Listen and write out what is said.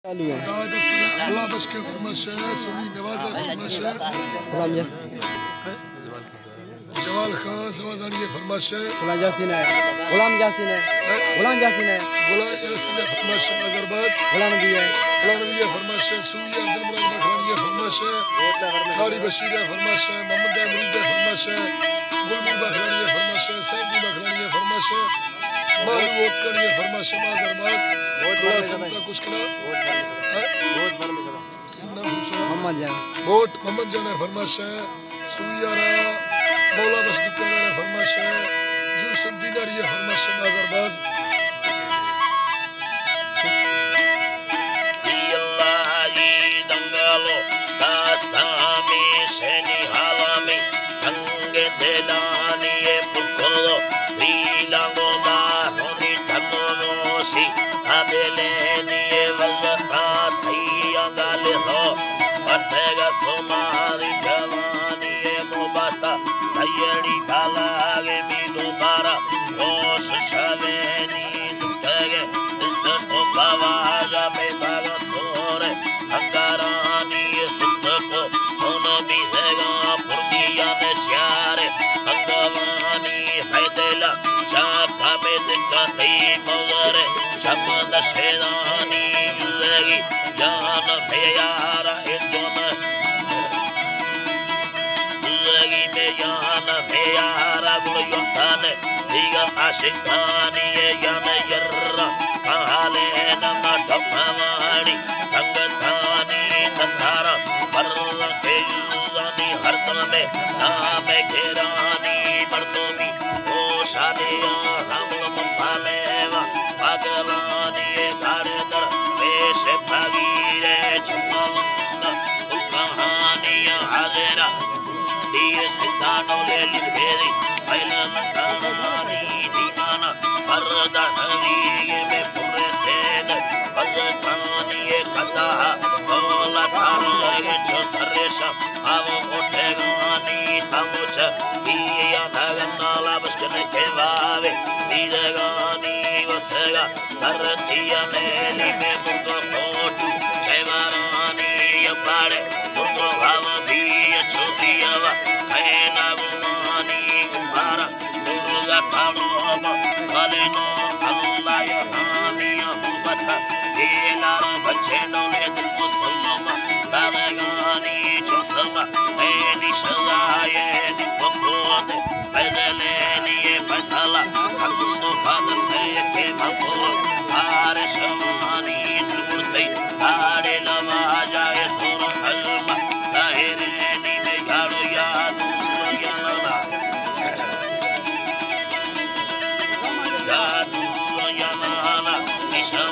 चालू है। अल्लाह बख्श के फरमाइश है, सुनी नवाजा फरमाइश है, जवाल खान सवादानी ये फरमाइश है, गुलाम जासिन है, गुलाम जासिन है, गुलाम जासिन है, गुलाम यासिन है फरमाइश है, अजरबाज गुलाम नबी है, गुलाम नबी है फरमाइश है, सूया अब्दुल मुराद बखरानी है फरमाइश है, खाली बशीर है फरमाइश है, मोहम्मद मुरीद है फरमाइश है, गुलमीर बखरानी है फरमाइश है, सैदी बखरानी है फरमाइश है, मालू ओतकड़ी है फरमाइश है, अजरबाज अल्लाह संता कुछ करा मोहम्मद जान, बोट मोहम्मद जान है फरमाइश है, सुयारा मौला बस दुकानदार है फरमाइश है, जूसुफ दीनारी है फरमाइश है, अजरबाज आशिकानी यन यर्रा काले नम डमावाणी संगतानी तंदारा परला के युगानी हर तन में नाम घेरानी मर्दोमी ओ शादिया राम मंपालेवा पागलानी गाड़े दर पेश भागीरे चुमलंगा कहानी हाजरा दिए सितानो ले लिखेरी पहला मंदानी दीवाना मर्दा नवी में पूरे सेन बजतानी ये कथा बोला थार लगे जो सरेशा आवो उठे गानी तमुच किया नगनाला बस्कने के वावे दीजे गानी वसेगा धरतिया मेली में मुर्गो कोटू जयवारानी यपाड़े मुर्गो भाव भी छोटियावा कैना गुमानी गुमारा मुर्गा खाड़ोमा कलेनो अल्लाह या हानिया हुबता येलार बच्चे नौले दिल मुसल्लमा दानगानी चोसमा ऐनी शलाये दी पकोदे पैदलेनी ये फैसला हकुनो फादसे के मफो आरे शमानी दुर्ते आरे लवा जाए सोरा हल्मा ताहिरे नी में गाड़ो याद याना याद याना निशा